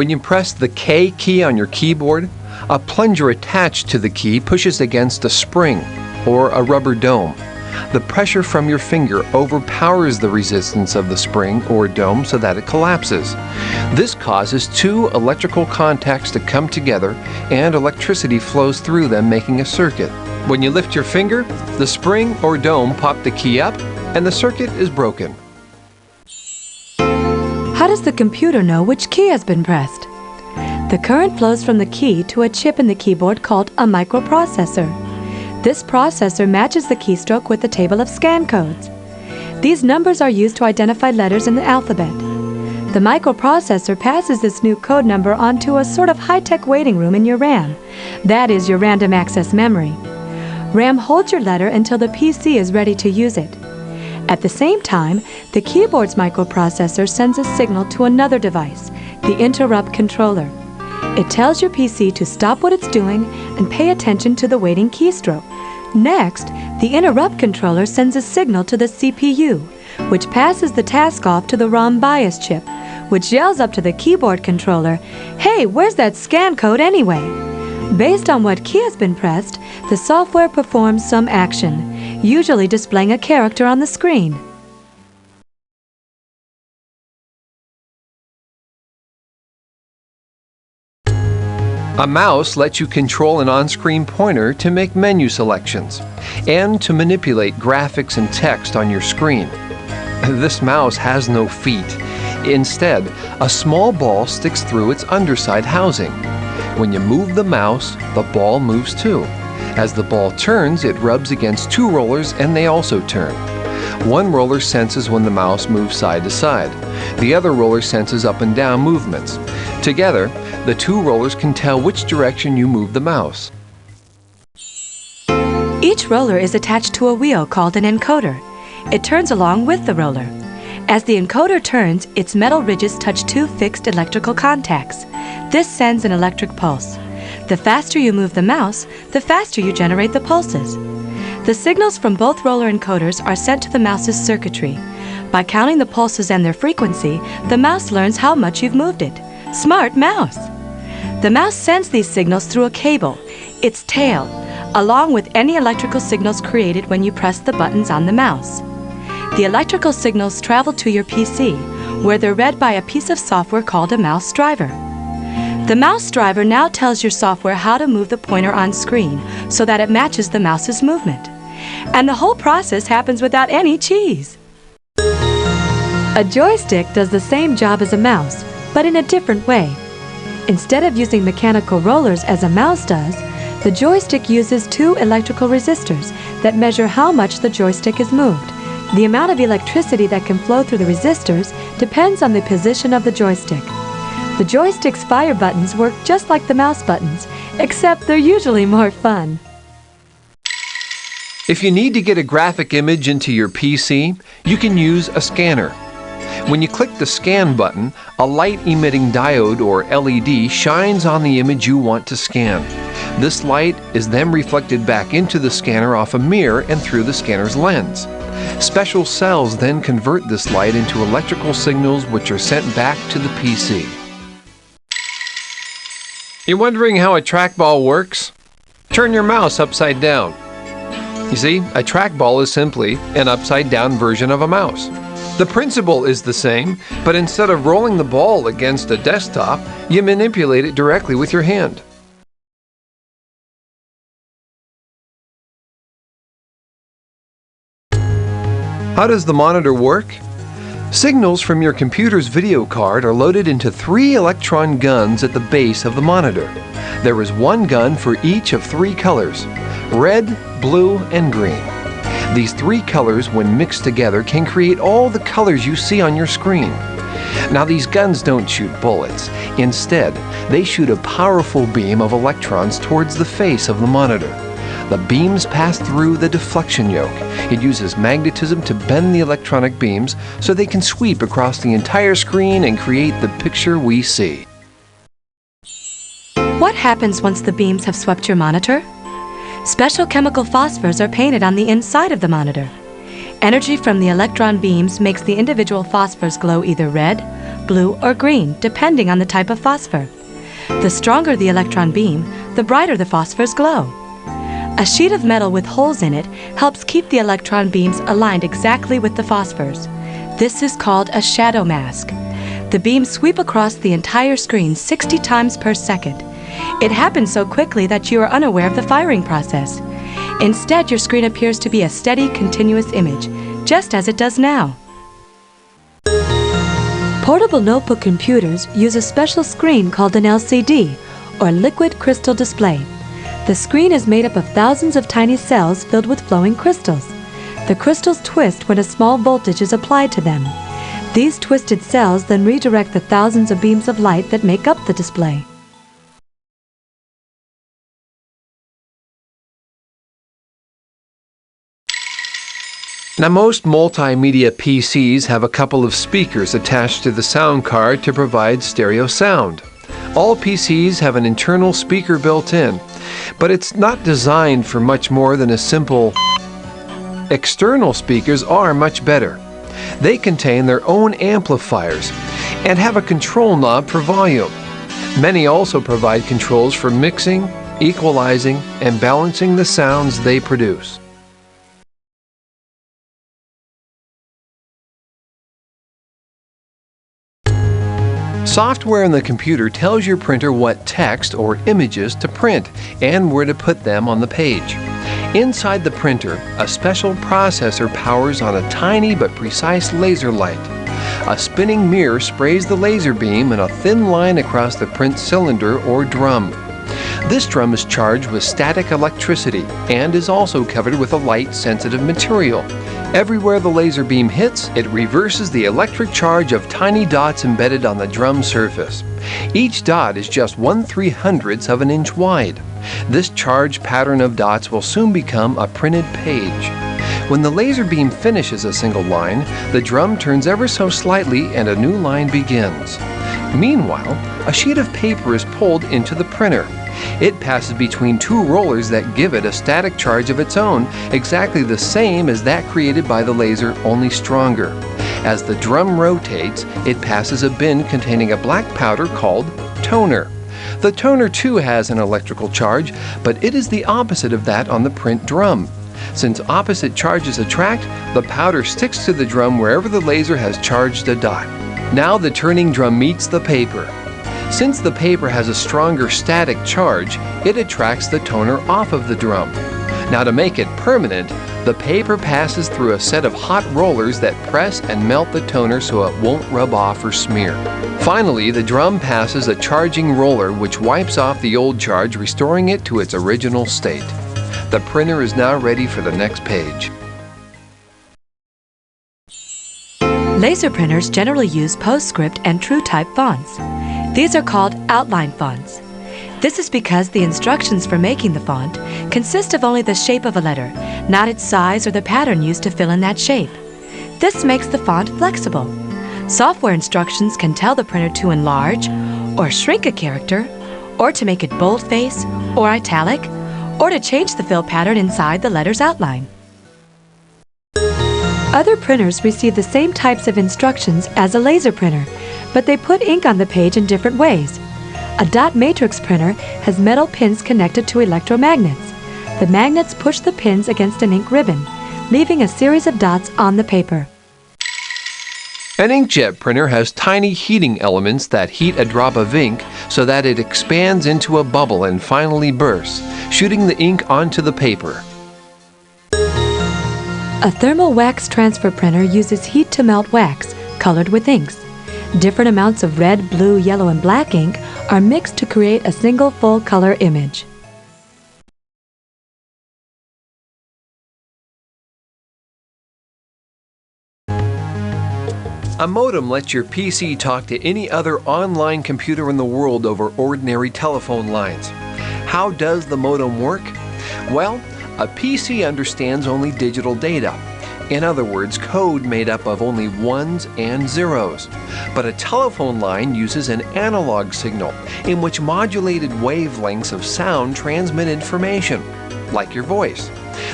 When you press the K key on your keyboard, a plunger attached to the key pushes against a spring or a rubber dome. The pressure from your finger overpowers the resistance of the spring or dome so that it collapses. This causes two electrical contacts to come together and electricity flows through them, making a circuit. When you lift your finger, the spring or dome pop the key up and the circuit is broken. How does the computer know which key has been pressed? The current flows from the key to a chip in the keyboard called a microprocessor. This processor matches the keystroke with a table of scan codes. These numbers are used to identify letters in the alphabet. The microprocessor passes this new code number onto a sort of high-tech waiting room in your RAM. That is your random access memory. RAM holds your letter until the PC is ready to use it. At the same time, the keyboard's microprocessor sends a signal to another device, the interrupt controller. It tells your PC to stop what it's doing and pay attention to the waiting keystroke. Next, the interrupt controller sends a signal to the CPU, which passes the task off to the ROM BIOS chip, which yells up to the keyboard controller, "Hey, where's that scan code anyway?" Based on what key has been pressed, the software performs some action, usually displaying a character on the screen. A mouse lets you control an on-screen pointer to make menu selections and to manipulate graphics and text on your screen. This mouse has no feet. Instead, a small ball sticks through its underside housing. When you move the mouse, the ball moves too. As the ball turns, it rubs against two rollers and they also turn. One roller senses when the mouse moves side to side. The other roller senses up and down movements. Together, the two rollers can tell which direction you move the mouse. Each roller is attached to a wheel called an encoder. It turns along with the roller. As the encoder turns, its metal ridges touch two fixed electrical contacts. This sends an electric pulse. The faster you move the mouse, the faster you generate the pulses. The signals from both roller encoders are sent to the mouse's circuitry. By counting the pulses and their frequency, the mouse learns how much you've moved it. Smart mouse! The mouse sends these signals through a cable, its tail, along with any electrical signals created when you press the buttons on the mouse. The electrical signals travel to your PC, where they're read by a piece of software called a mouse driver. The mouse driver now tells your software how to move the pointer on screen so that it matches the mouse's movement. And the whole process happens without any cheese. A joystick does the same job as a mouse, but in a different way. Instead of using mechanical rollers as a mouse does, the joystick uses two electrical resistors that measure how much the joystick is moved. The amount of electricity that can flow through the resistors depends on the position of the joystick. The joystick's fire buttons work just like the mouse buttons, except they're usually more fun. If you need to get a graphic image into your PC, you can use a scanner. When you click the scan button, a light-emitting diode or LED shines on the image you want to scan. This light is then reflected back into the scanner off a mirror and through the scanner's lens. Special cells then convert this light into electrical signals which are sent back to the PC. You're wondering how a trackball works? Turn your mouse upside down. You see, a trackball is simply an upside-down version of a mouse. The principle is the same, but instead of rolling the ball against a desktop, you manipulate it directly with your hand. How does the monitor work? Signals from your computer's video card are loaded into 3 electron guns at the base of the monitor. There is one gun for each of 3 colors: red, blue, and green. These 3 colors, when mixed together, can create all the colors you see on your screen. Now, these guns don't shoot bullets. Instead, they shoot a powerful beam of electrons towards the face of the monitor. The beams pass through the deflection yoke. It uses magnetism to bend the electronic beams so they can sweep across the entire screen and create the picture we see. What happens once the beams have swept your monitor? Special chemical phosphors are painted on the inside of the monitor. Energy from the electron beams makes the individual phosphors glow either red, blue, or green, depending on the type of phosphor. The stronger the electron beam, the brighter the phosphors glow. A sheet of metal with holes in it helps keep the electron beams aligned exactly with the phosphors. This is called a shadow mask. The beams sweep across the entire screen 60 times per second. It happens so quickly that you are unaware of the firing process. Instead, your screen appears to be a steady, continuous image, just as it does now. Portable notebook computers use a special screen called an LCD, or liquid crystal display. The screen is made up of thousands of tiny cells filled with flowing crystals. The crystals twist when a small voltage is applied to them. These twisted cells then redirect the thousands of beams of light that make up the display. Now, most multimedia PCs have a couple of speakers attached to the sound card to provide stereo sound. All PCs have an internal speaker built in, but it's not designed for much more than a simple. External speakers are much better. They contain their own amplifiers and have a control knob for volume. Many also provide controls for mixing, equalizing, and balancing the sounds they produce. Software in the computer tells your printer what text or images to print and where to put them on the page. Inside the printer, a special processor powers on a tiny but precise laser light. A spinning mirror sprays the laser beam in a thin line across the print cylinder or drum. This drum is charged with static electricity and is also covered with a light-sensitive material. Everywhere the laser beam hits, it reverses the electric charge of tiny dots embedded on the drum surface. Each dot is just 1/300th of an inch wide. This charged pattern of dots will soon become a printed page. When the laser beam finishes a single line, the drum turns ever so slightly and a new line begins. Meanwhile, a sheet of paper is pulled into the printer. It passes between two rollers that give it a static charge of its own, exactly the same as that created by the laser, only stronger. As the drum rotates, it passes a bin containing a black powder called toner. The toner too has an electrical charge, but it is the opposite of that on the print drum. Since opposite charges attract, the powder sticks to the drum wherever the laser has charged a dot. Now the turning drum meets the paper. Since the paper has a stronger static charge, it attracts the toner off of the drum. Now to make it permanent, the paper passes through a set of hot rollers that press and melt the toner so it won't rub off or smear. Finally, the drum passes a charging roller which wipes off the old charge, restoring it to its original state. The printer is now ready for the next page. Laser printers generally use PostScript and TrueType fonts. These are called outline fonts. This is because the instructions for making the font consist of only the shape of a letter, not its size or the pattern used to fill in that shape. This makes the font flexible. Software instructions can tell the printer to enlarge or shrink a character, or to make it boldface or italic, or to change the fill pattern inside the letter's outline. Other printers receive the same types of instructions as a laser printer, but they put ink on the page in different ways. A dot matrix printer has metal pins connected to electromagnets. The magnets push the pins against an ink ribbon, leaving a series of dots on the paper. An inkjet printer has tiny heating elements that heat a drop of ink so that it expands into a bubble and finally bursts, shooting the ink onto the paper. A thermal wax transfer printer uses heat to melt wax, colored with inks. Different amounts of red, blue, yellow, and black ink are mixed to create a single full-color image. A modem lets your PC talk to any other online computer in the world over ordinary telephone lines. How does the modem work? Well, a PC understands only digital data. In other words, code made up of only ones and zeros. But a telephone line uses an analog signal in which modulated wavelengths of sound transmit information, like your voice.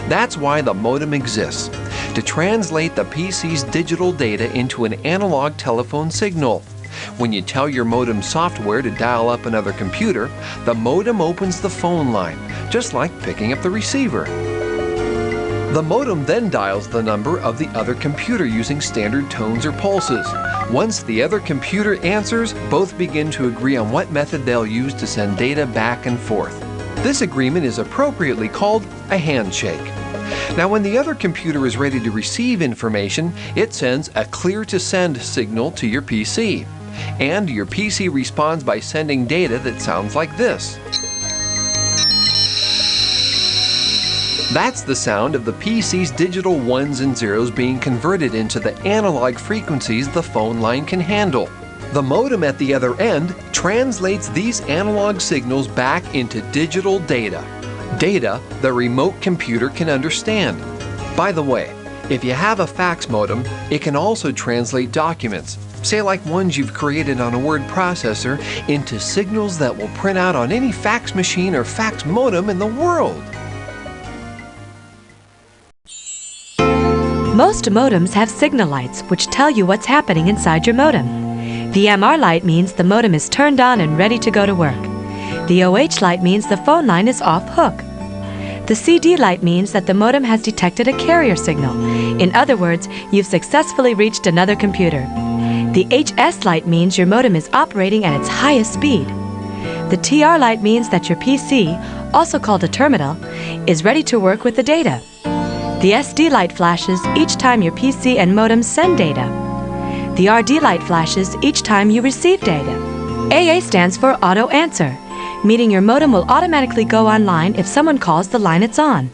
That's why the modem exists, to translate the PC's digital data into an analog telephone signal. When you tell your modem software to dial up another computer, the modem opens the phone line, just like picking up the receiver. The modem then dials the number of the other computer using standard tones or pulses. Once the other computer answers, both begin to agree on what method they'll use to send data back and forth. This agreement is appropriately called a handshake. Now, when the other computer is ready to receive information, it sends a clear-to-send signal to your PC. And your PC responds by sending data that sounds like this. That's the sound of the PC's digital ones and zeros being converted into the analog frequencies the phone line can handle. The modem at the other end translates these analog signals back into digital data. Data the remote computer can understand. By the way, if you have a fax modem, it can also translate documents, say like ones you've created on a word processor, into signals that will print out on any fax machine or fax modem in the world. Most modems have signal lights which tell you what's happening inside your modem. The MR light means the modem is turned on and ready to go to work. The OH light means the phone line is off hook. The CD light means that the modem has detected a carrier signal. In other words, you've successfully reached another computer. The HS light means your modem is operating at its highest speed. The TR light means that your PC, also called a terminal, is ready to work with the data. The SD light flashes each time your PC and modem send data. The RD light flashes each time you receive data. AA stands for auto answer, meaning your modem will automatically go online if someone calls the line it's on.